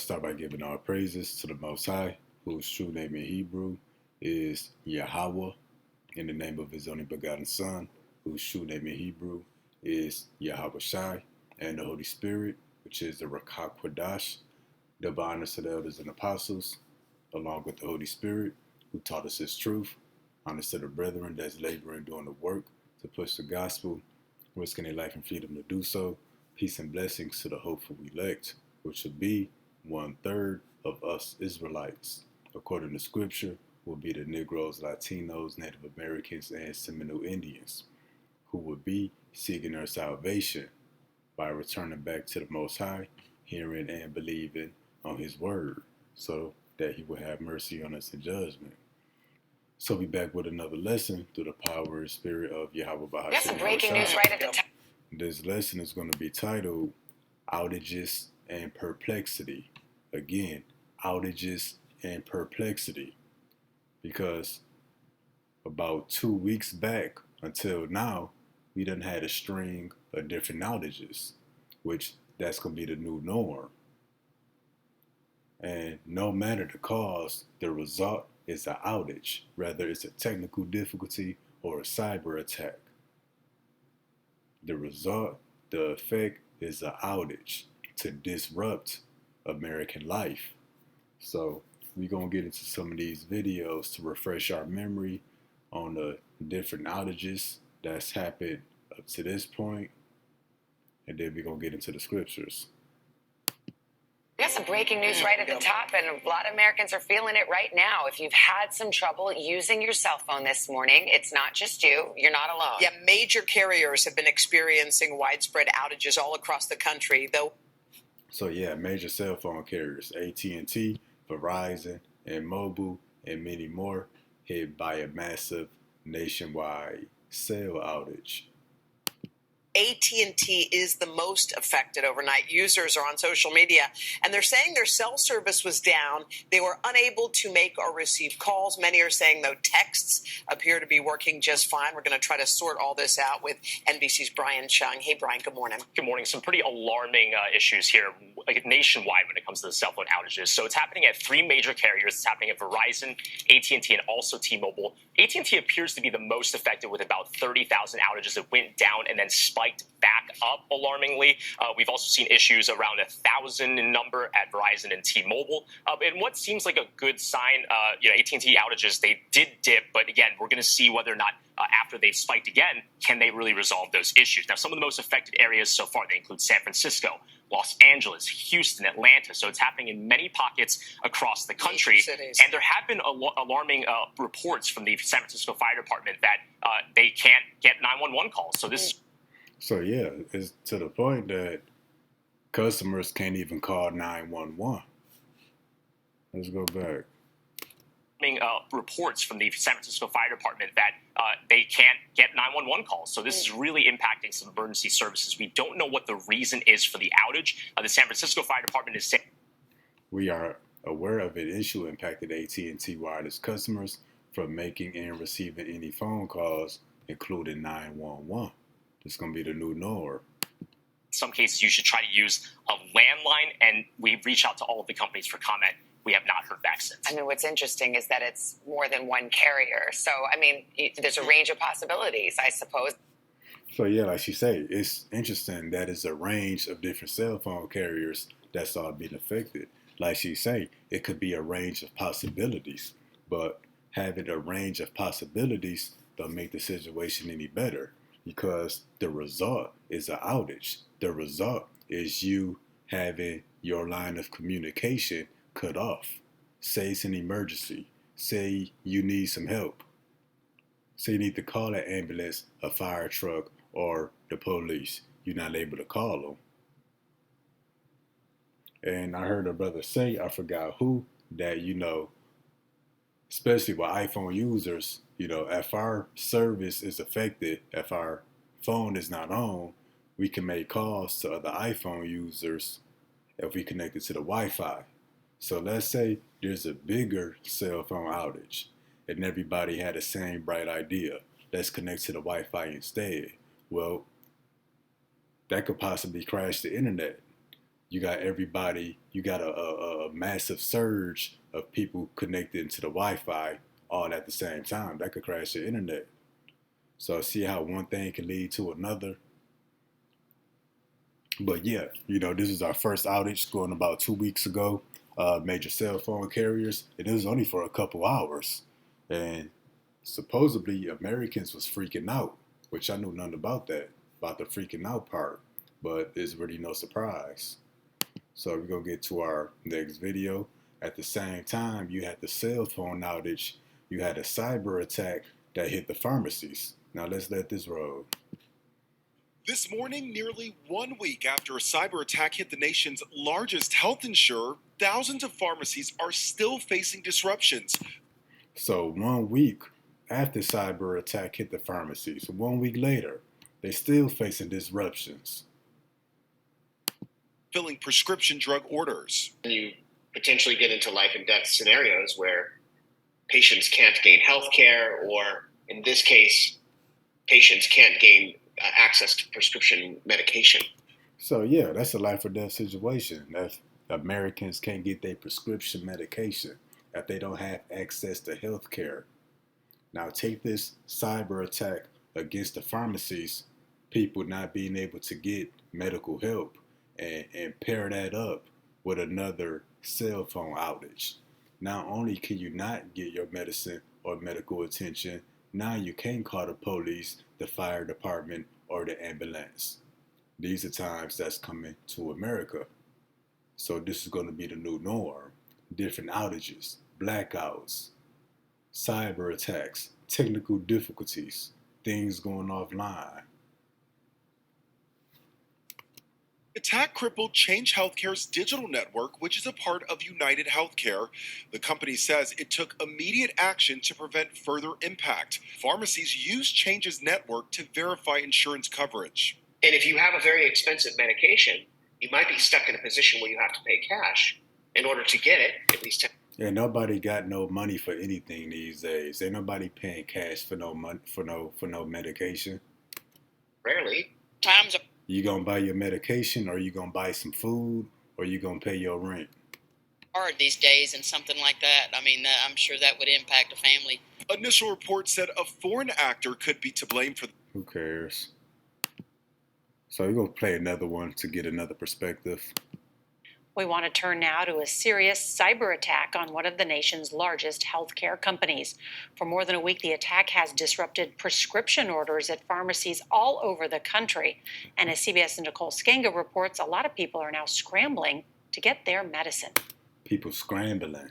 Start by giving all praises to the Most High, whose true name in Hebrew is Yahweh, in the name of his only begotten Son, whose true name in Hebrew is Yahweh Shai, and the Holy Spirit, which is the Rakak Kwadash, divine to the elders and apostles, along with the Holy Spirit, who taught us his truth, honest to the brethren that's laboring doing the work to push the gospel, risking their life and freedom to do so. Peace and blessings to the hopeful elect, which will be 1/3 of us Israelites. According to scripture, will be the Negroes, Latinos, Native Americans, and Seminole Indians, who would be seeking their salvation by returning back to the Most High, hearing and believing on his word, so that he will have mercy on us in judgment. So be back with another lesson through the power and spirit of Yahweh Bahasham. That's some breaking news right at the top. This lesson is going to be titled Outages and Perplexity. Again, outages and perplexity. Because about 2 weeks back until now, we done had a string of different outages, which that's going to be the new norm. And no matter the cause, the result is an outage, whether it's a technical difficulty or a cyber attack. The result, the effect is an outage to disrupt American life. So we're going to get into some of these videos to refresh our memory on the different outages that's happened up to this point, and then we're going to get into the scriptures. We got some breaking news right at the top, and a lot of Americans are feeling it right now. If you've had some trouble using your cell phone this morning, it's not just you. You're not alone. Yeah, major carriers have been experiencing widespread outages all across the country, though. So yeah, major cell phone carriers, AT&T, Verizon, and Mobile, and many more, hit by a massive nationwide cell outage. AT&T is the most affected overnight. Users are on social media, and they're saying their cell service was down. They were unable to make or receive calls. Many are saying, though, texts appear to be working just fine. We're going to try to sort all this out with NBC's Brian Chung. Hey, Brian, good morning. Good morning. Some pretty alarming issues here, like nationwide when it comes to the cell phone outages. So it's happening at 3 major carriers. It's happening at Verizon, AT&T, and also T-Mobile. AT&T appears to be the most affected with about 30,000 outages that went down and then spiked back up alarmingly. We've also seen issues around 1,000 in number at Verizon and T-Mobile. And what seems like a good sign, AT&T outages, they did dip, but again, we're going to see whether or not after they've spiked again, can they really resolve those issues? Now, some of the most affected areas so far, they include San Francisco, Los Angeles, Houston, Atlanta. So it's happening in many pockets across the country. And there have been alarming reports from the San Francisco Fire Department that they can't get 911 calls. So this is... So yeah, it's to the point that customers can't even call 911. Let's go back. Reports from the San Francisco Fire Department that they can't get 911 calls. So this is really impacting some emergency services. We don't know what the reason is for the outage. The San Francisco Fire Department is saying... We are aware of an issue impacted AT&T wireless customers from making and receiving any phone calls, including 911. It's going to be the new norm. In some cases, you should try to use a landline, and we reach out to all of the companies for comment. We have not heard back since. I mean, what's interesting is that it's more than one carrier. So, I mean, there's a range of possibilities, I suppose. So, yeah, like she said, it's interesting that it's a range of different cell phone carriers that's all being affected. Like she say, it could be a range of possibilities, but having a range of possibilities don't make the situation any better, because the result is an outage. The result is you having your line of communication cut off. Say it's an emergency. Say you need some help. Say you need to call an ambulance, a fire truck, or the police. You're not able to call them. And I heard a brother say, I forgot who, that, especially with iPhone users, if our service is affected, if our phone is not on, we can make calls to other iPhone users if we connect it to the Wi-Fi. So let's say there's a bigger cell phone outage and everybody had the same bright idea. Let's connect to the Wi-Fi instead. Well, that could possibly crash the internet. You got everybody, you got a massive surge of people connected to the Wi-Fi all at the same time. That could crash your internet. So see how one thing can lead to another. But yeah, this is our first outage going about 2 weeks ago. Major cell phone carriers, and it was only for a couple hours. And supposedly Americans was freaking out, which I knew nothing about that, about the freaking out part. But it's really no surprise. So we're going to get to our next video. At the same time, you had the cell phone outage. You had a cyber attack that hit the pharmacies. Now let's let this roll. This morning, nearly 1 week after a cyber attack hit the nation's largest health insurer, thousands of pharmacies are still facing disruptions. So 1 week after cyber attack hit the pharmacies, 1 week later, they're still facing disruptions. Filling prescription drug orders. You potentially get into life and death scenarios where patients can't gain health care, or in this case, patients can't gain access to prescription medication. So yeah, that's a life or death situation. If Americans can't get their prescription medication, if they don't have access to health care. Now take this cyber attack against the pharmacies, people not being able to get medical help, and pair that up with another cell phone outage. Not only can you not get your medicine or medical attention, now you can't call the police, the fire department, or the ambulance. These are times that's coming to America. So this is going to be the new norm. Different outages, blackouts, cyber attacks, technical difficulties, things going offline. Attack crippled Change Healthcare's digital network, which is a part of United Healthcare. The company says it took immediate action to prevent further impact. Pharmacies use Change's network to verify insurance coverage. And if you have a very expensive medication, you might be stuck in a position where you have to pay cash in order to get it, at least. Yeah, nobody got no money for anything these days. Ain't nobody paying cash for no money for no medication. Rarely. Times are You gonna buy your medication, or you gonna buy some food, or you gonna pay your rent? hard these days, and something like that, I mean, I'm sure that would impact a family. Initial reports said a foreign actor could be to blame for. Who cares? So we're gonna play another one to get another perspective. We want to turn now to a serious cyber attack on one of the nation's largest healthcare companies. For more than a week, the attack has disrupted prescription orders at pharmacies all over the country. And as CBS's Nicole Skenga reports, a lot of people are now scrambling to get their medicine. People scrambling.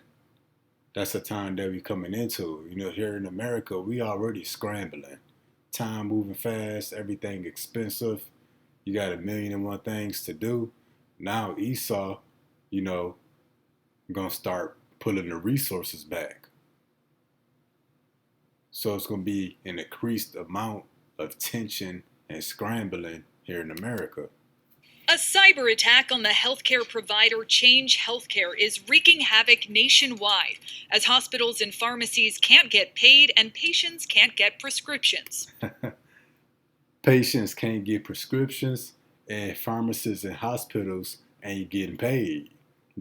That's the time that we're coming into. You know, here in America, we already scrambling. Time moving fast, everything expensive. You got 1,000,001 things to do. Now Esau, you know, gonna start pulling the resources back. So it's gonna be an increased amount of tension and scrambling here in America. A cyber attack on the healthcare provider Change Healthcare is wreaking havoc nationwide as hospitals and pharmacies can't get paid and patients can't get prescriptions. Patients can't get prescriptions, and pharmacists and hospitals ain't getting paid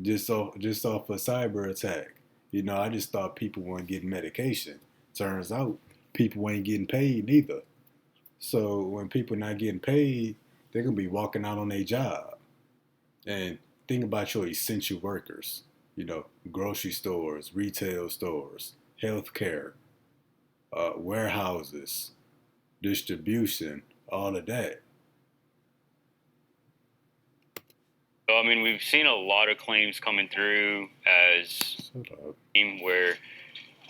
just off a cyber attack. You know, I just thought people weren't getting medication. Turns out people ain't getting paid neither. So when people not getting paid, they're gonna be walking out on their job. And think about your essential workers. You know, grocery stores, retail stores, healthcare, warehouses, distribution, all of that. So, I mean, we've seen a lot of claims coming through as where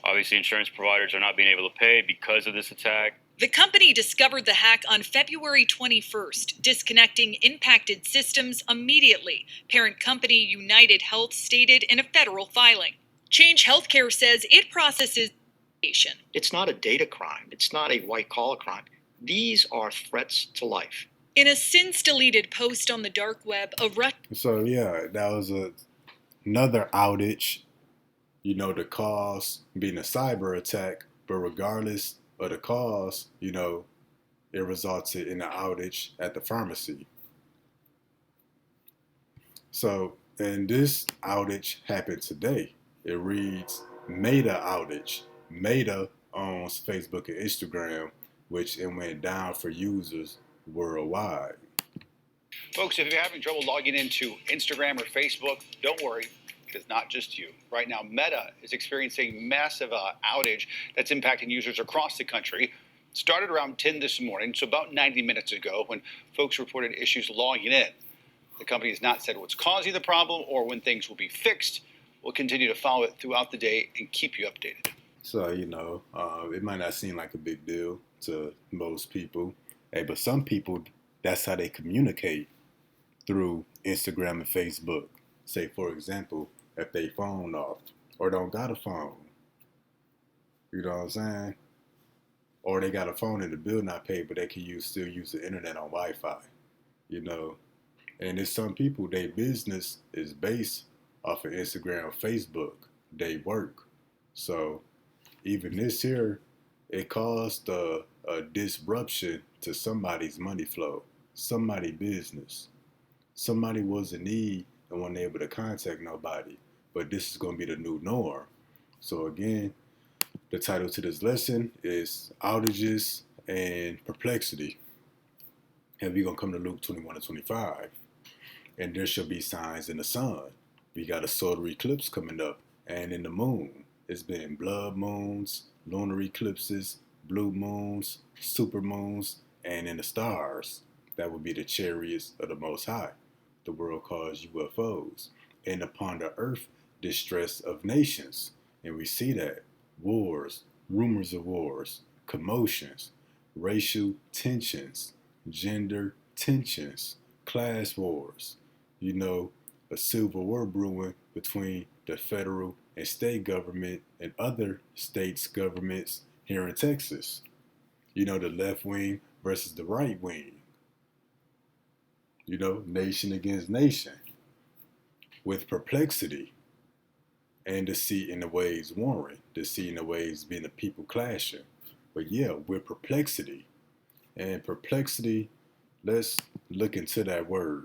obviously insurance providers are not being able to pay because of this attack. The company discovered the hack on February 21st, disconnecting impacted systems immediately, parent company United Health stated in a federal filing. Change Healthcare says it processes information. It's not a data crime. It's not a white-collar crime. These are threats to life. In a since-deleted post on the dark web, So yeah, that was another outage. You know, the cause being a cyber attack, but regardless of the cause, you know, it resulted in an outage at the pharmacy. So, and this outage happened today. It reads Meta outage. Meta owns Facebook and Instagram, which it went down for users worldwide. Folks, if you're having trouble logging into Instagram or Facebook, don't worry. It's not just you. Right now, Meta is experiencing massive outage that's impacting users across the country. It started around 10 this morning, so about 90 minutes ago, when folks reported issues logging in. The company has not said what's causing the problem or when things will be fixed. We'll continue to follow it throughout the day and keep you updated. So, it might not seem like a big deal to most people. Hey, but some people, that's how they communicate through Instagram and Facebook. Say, for example, if they phone off or don't got a phone. You know what I'm saying? Or they got a phone and the bill not paid, but they can still use the internet on Wi-Fi. You know, and there's some people, their business is based off of Instagram or Facebook. They work. So even this here, it caused a disruption to somebody's money flow, somebody's business. Somebody was in need and wasn't able to contact nobody. But this is going to be the new norm. So again, the title to this lesson is Outages and Perplexity. And we're going to come to Luke 21 and 25. And there shall be signs in the sun. We got a solar eclipse coming up. And in the moon, it's been blood moons, lunar eclipses, blue moons, super moons, and in the stars. That would be the chariots of the Most High. The world calls UFOs. And upon the earth, distress of nations. And we see that. Wars, rumors of wars, commotions, racial tensions, gender tensions, class wars. You know, a civil war brewing between the federal and state government and other states' governments here in Texas. You know, the left wing versus the right wing. You know, nation against nation. With perplexity. And deceit in the ways warring, deceit in the ways being the people clashing. But yeah, with perplexity. And perplexity, let's look into that word.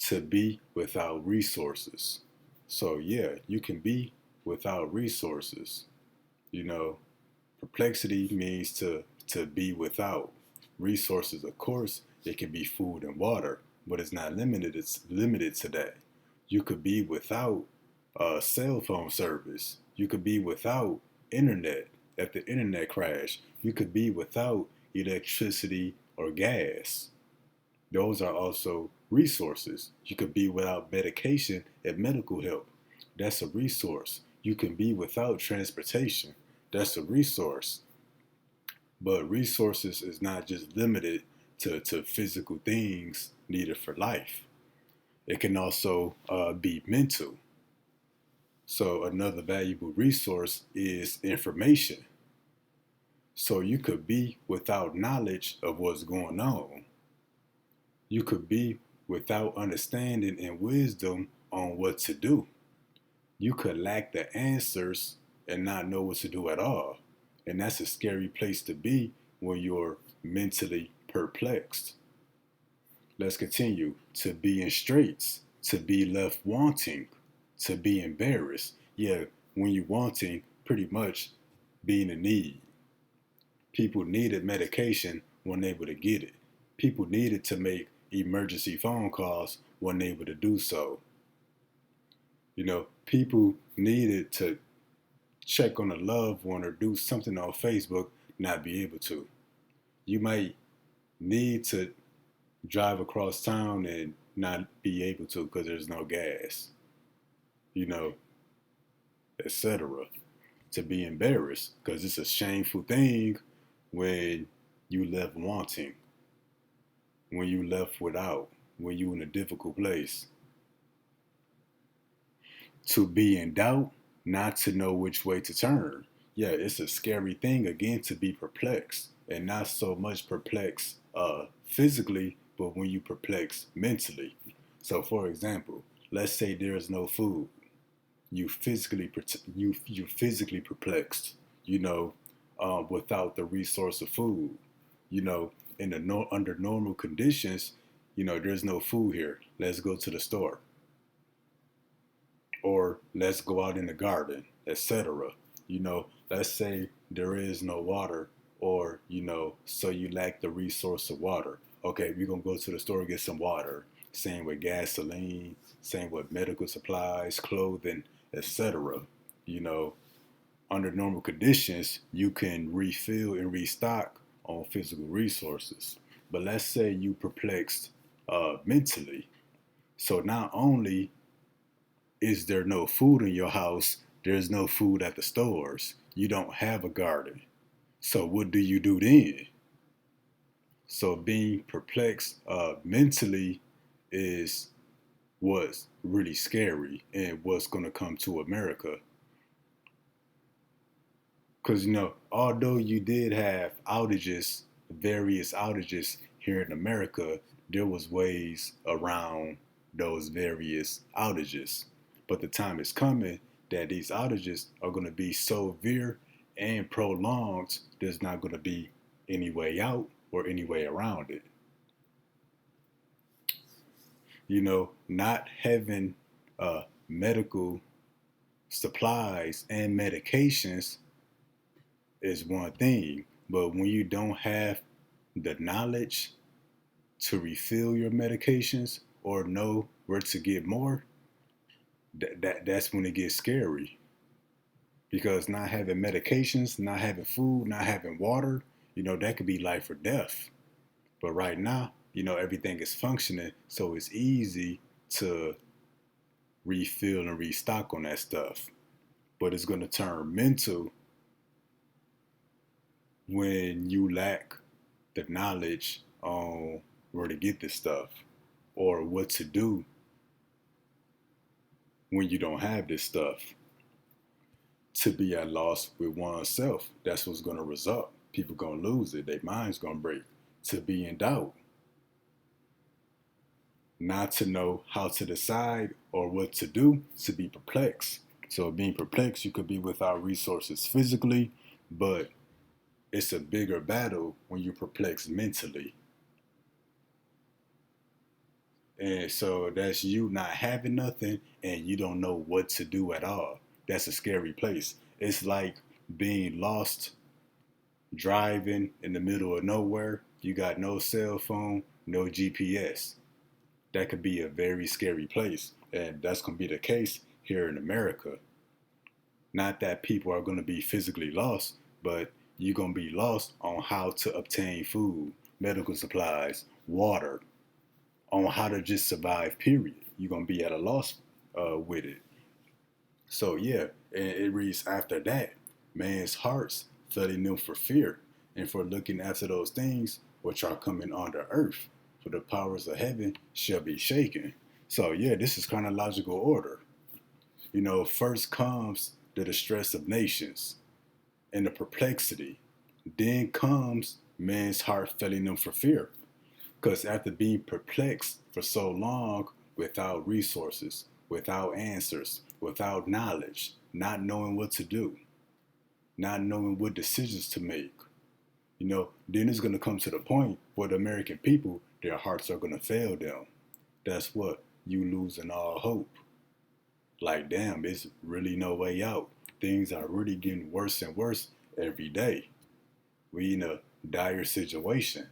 To be without resources. So yeah, you can be without resources. You know, perplexity means to be without resources. Of course, it can be food and water, but it's not limited. It's limited to that. You could be without cell phone service. You could be without internet if the internet crash. You could be without electricity or gas. Those are also resources. You could be without medication and medical help. That's a resource. You can be without transportation. That's a resource. But resources is not just limited to physical things needed for life. It can also be mental. So another valuable resource is information. So you could be without knowledge of what's going on. You could be without understanding and wisdom on what to do. You could lack the answers and not know what to do at all. And that's a scary place to be when you're mentally perplexed. Let's continue. To be in straits, to be left wanting, to be embarrassed. Yeah, when you're wanting, pretty much being in need. People needed medication, weren't able to get it. People needed to make emergency phone calls, weren't able to do so. You know, people needed to check on a loved one or do something on Facebook, not be able to. You might need to drive across town and not be able to because there's no gas, you know, etc. To be embarrassed because it's a shameful thing when you left wanting, when you left without, when you in a difficult place. To be in doubt, not to know which way to turn. Yeah, it's a scary thing again to be perplexed, and not so much perplexed physically, but when you perplexed mentally. So, for example, let's say there is no food. You physically perplexed. You know, without the resource of food. You know, under normal conditions, there's no food here. Let's go to the store. Or let's go out in the garden, etc. Let's say there is no water, or so you lack the resource of water. Okay, we're gonna go to the store and get some water. Same with gasoline, same with medical supplies, clothing, etc. You know, Under normal conditions, you can refill and restock on physical resources. But let's say you perplexed mentally. So not only is there no food in your house, there's no food at the stores. You don't have a garden. So what do you do then? So being perplexed mentally is what's really scary and what's going to come to America. Because, although you did have outages, various outages here in America, there was ways around those various outages. But the time is coming that these outages are going to be so severe and prolonged, there's not going to be any way out or any way around it. Not having medical supplies and medications is one thing, but when you don't have the knowledge to refill your medications or know where to get more, that's when it gets scary. Because not having medications, not having food, not having water, that could be life or death. But right now, everything is functioning, so it's easy to refill and restock on that stuff. But it's going to turn mental when you lack the knowledge on where to get this stuff or what to do when you don't have this stuff. To be at loss with oneself, that's what's going to result. People going to lose it. Their mind's going to break. To be in doubt. Not to know how to decide or what to do, to be perplexed. So being perplexed, you could be without resources physically, but it's a bigger battle when you're perplexed mentally. And so that's you not having nothing and you don't know what to do at all. That's a scary place. It's like being lost driving in the middle of nowhere. You got no cell phone, no GPS. That could be a very scary place. And that's going to be the case here in America. Not that people are going to be physically lost, but you're going to be lost on how to obtain food, medical supplies, water, on how to just survive, period. You're going to be at a loss with it. So yeah, and it reads after that, man's hearts flooding them for fear and for looking after those things which are coming on the earth. For the powers of heaven shall be shaken. So yeah, this is chronological order. First comes the distress of nations and the perplexity. Then comes man's heart filling them for fear. Because after being perplexed for so long without resources, without answers, without knowledge, not knowing what to do, not knowing what decisions to make, then it's going to come to the point where the American people, their hearts are going to fail them. That's what you losing all hope. Like, damn, it's really no way out. Things are really getting worse and worse every day. We in a dire situation.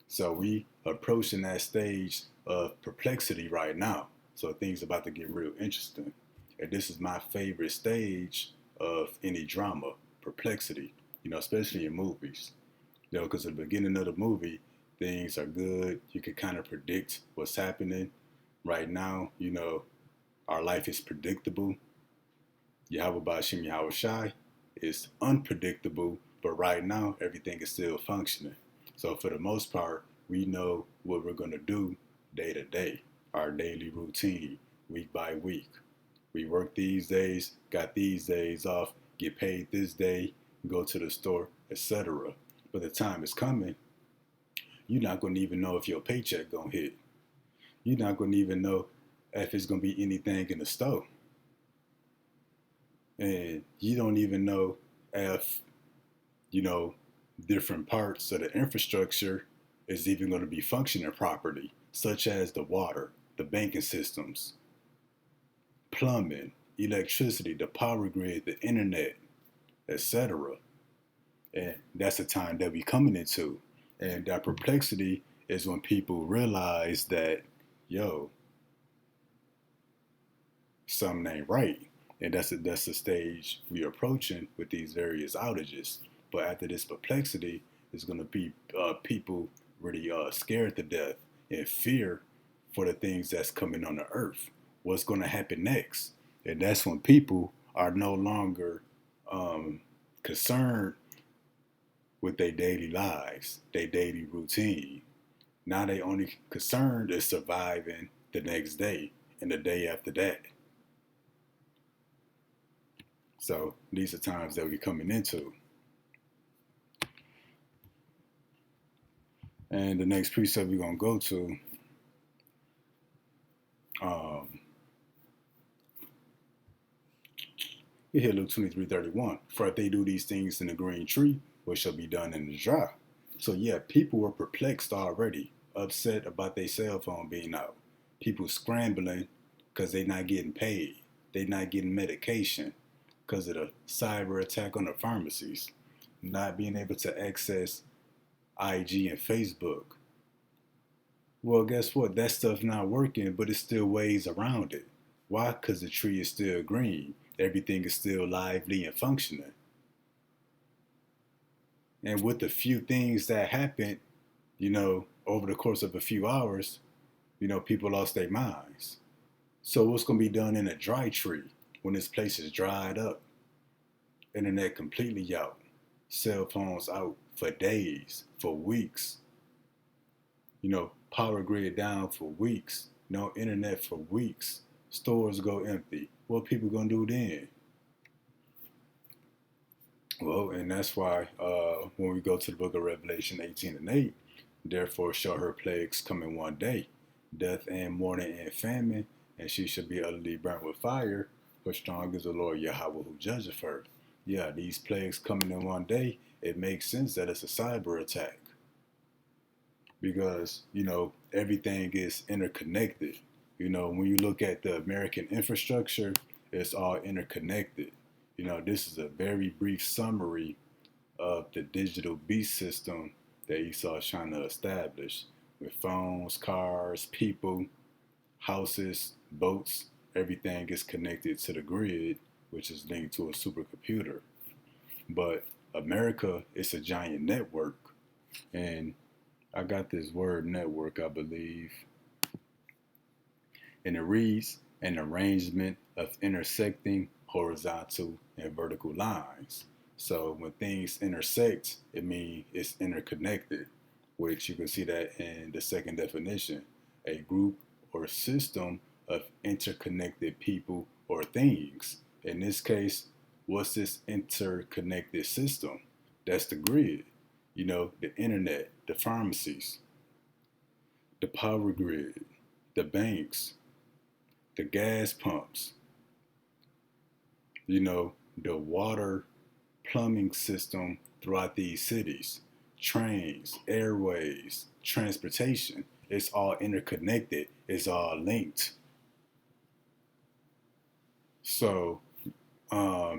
So we approaching that stage of perplexity right now. So things about to get real interesting. And this is my favorite stage of any drama, perplexity, especially in movies. Because at the beginning of the movie, things are good. You can kind of predict what's happening. Right now, our life is predictable. Yahweh Bashim Yahweh Shai is unpredictable, but right now, everything is still functioning. So for the most part, we know what we're going to do day to day, our daily routine, week by week. We work these days, got these days off, get paid this day, go to the store, etc. But the time is coming, you're not going to even know if your paycheck going to hit. You're not going to even know if it's going to be anything in the store. And you don't even know if, different parts of the infrastructure is even going to be functioning properly. such as the water, the banking systems, plumbing, electricity, the power grid, the internet, etc. And that's the time that we coming into. And that perplexity is when people realize that, yo, something ain't right. And that's the stage we're approaching with these various outages. But after this perplexity, it's going to be people really scared to death and fear for the things that's coming on the earth. What's going to happen next? And that's when people are no longer concerned with their daily lives, their daily routine. Now they only concerned is surviving the next day and the day after that. So these are times that we're coming into. And the next precept we're going to go to, you hear Luke 23:31. For if they do these things in the green tree, what shall be done in the dry? So yeah, people were perplexed already, upset about their cell phone being out. People scrambling because they're not getting paid. They're not getting medication because of the cyber attack on the pharmacies. Not being able to access IG and Facebook. Well, guess what? That stuff's not working, but it's still ways around it. Why? Because the tree is still green. Everything is still lively and functioning. And with the few things that happened, over the course of a few hours, people lost their minds. So what's going to be done in a dry tree when this place is dried up? Internet completely out. Cell phones out for days, for weeks. Power grid down for weeks. No internet for weeks. Stores go empty. What people gonna do then? Well, and that's why when we go to the book of Revelation 18:8, therefore shall her plagues come in one day, death and mourning and famine, and she shall be utterly burnt with fire, for strong is the Lord Yahweh who judgeth her. Yeah, these plagues coming in one day, it makes sense that it's a cyber attack. Because, everything is interconnected. When you look at the American infrastructure, it's all interconnected. This is a very brief summary of the digital beast system that Esau is trying to establish with phones, cars, people, houses, boats. Everything is connected to the grid, which is linked to a supercomputer. But America is a giant network. And I got this word network, I believe. And it reads, an arrangement of intersecting horizontal and vertical lines. So when things intersect, it means it's interconnected, which you can see that in the second definition, a group or system of interconnected people or things. In this case, what's this interconnected system? That's the grid. The internet, the pharmacies, the power grid, the banks, the gas pumps, the water plumbing system throughout these cities, trains, airways, transportation. It's all interconnected. It's all linked. So,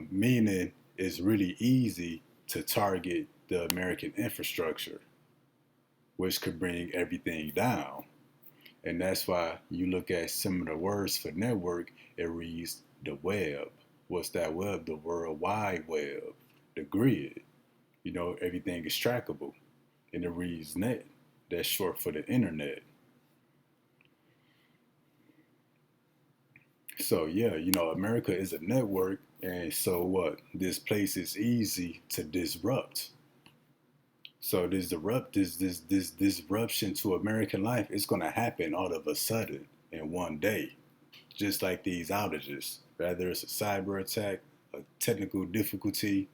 meaning it's really easy to target the American infrastructure, which could bring everything down. And that's why you look at similar words for network, it reads the web. What's that web? The World Wide Web, the grid. Everything is trackable. And it reads net. That's short for the internet. So yeah, America is a network, and so what? This place is easy to disrupt. So this disruption to American life is going to happen all of a sudden in one day, just like these outages. Whether it's a cyber attack, a technical difficulty,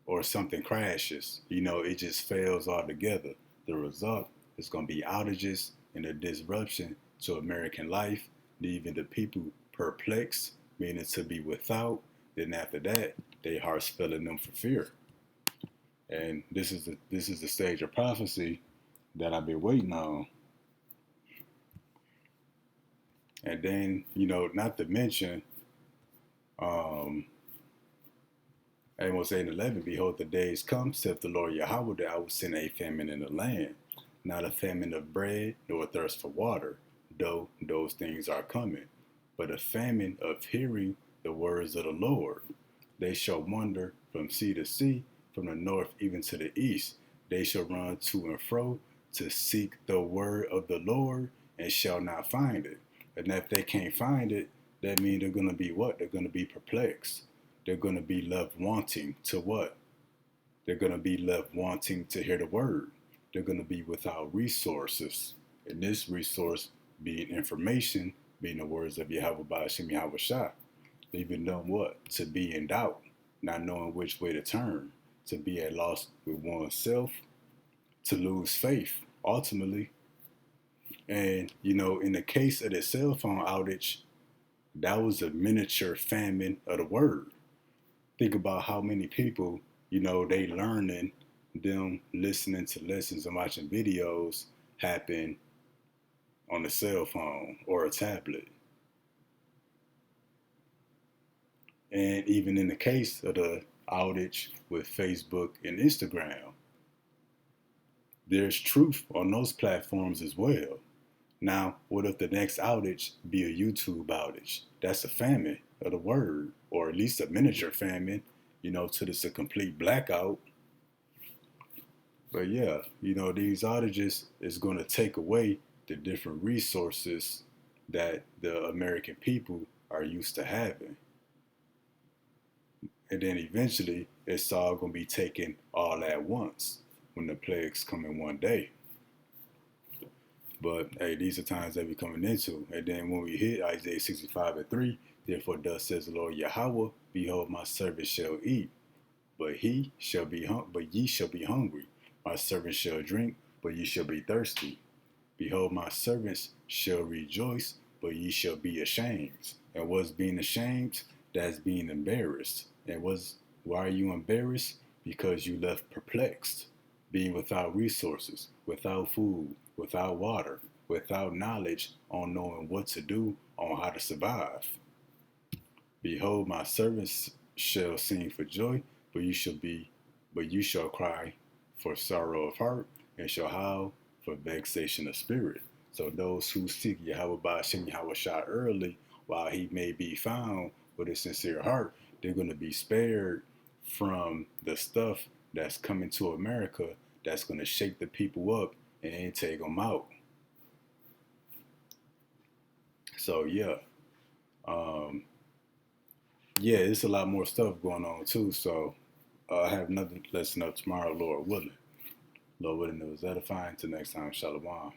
or something crashes, it just fails altogether. The result is going to be outages and a disruption to American life, leaving the people perplexed, meaning to be without. Then after that, their hearts filling them for fear. And this is the stage of prophecy that I've been waiting on. And then, not to mention, Amos 8:11, behold, the days come, saith the Lord Yahweh, that I will send a famine in the land, not a famine of bread, nor a thirst for water, though those things are coming, but a famine of hearing the words of the Lord. They shall wander from sea to sea, from the north even to the east. They shall run to and fro to seek the word of the Lord, and shall not find it. And if they can't find it, that means they're going to be what? They're going to be perplexed. They're going to be left wanting to what? They're going to be left wanting to hear the word. They're going to be without resources. And this resource being information, being the words of Yahweh Ba'ashem Yahweh Shah. Leaving them what? To be in doubt, not knowing which way to turn, to be at loss with oneself, to lose faith, ultimately. And, in the case of the cell phone outage, that was a miniature famine of the word. Think about how many people, they learning, them listening to lessons and watching videos happen on a cell phone or a tablet. And even in the case of the outage with Facebook and Instagram, there's truth on those platforms as well. Now, what if the next outage be a YouTube outage? That's a famine of the word, or at least a miniature famine, till it's a complete blackout. But yeah, these outages is going to take away the different resources that the American people are used to having. And then eventually, it's all going to be taken all at once when the plagues come in one day. But hey, these are times that we're coming into. And then when we hit Isaiah 65:3, therefore thus says the Lord Yahweh, behold, my servant shall eat, but ye shall be hungry. My servant shall drink, but ye shall be thirsty. Behold, my servants shall rejoice, but ye shall be ashamed. And what's being ashamed? That's being embarrassed. And why are you embarrassed? Because you left perplexed, being without resources, without food, without water, without knowledge on knowing what to do, on how to survive. Behold, my servants shall sing for joy, but you shall cry for sorrow of heart, and shall howl for vexation of spirit. So those who seek Yahweh Ba'ashem Yahweh Shah early, while he may be found with a sincere heart, they're going to be spared from the stuff that's coming to America that's going to shake the people up and take them out. So yeah, it's a lot more stuff going on too. So I have another lesson up tomorrow, Lord willing. Lord willing, it was edifying. Till next time, Shalom.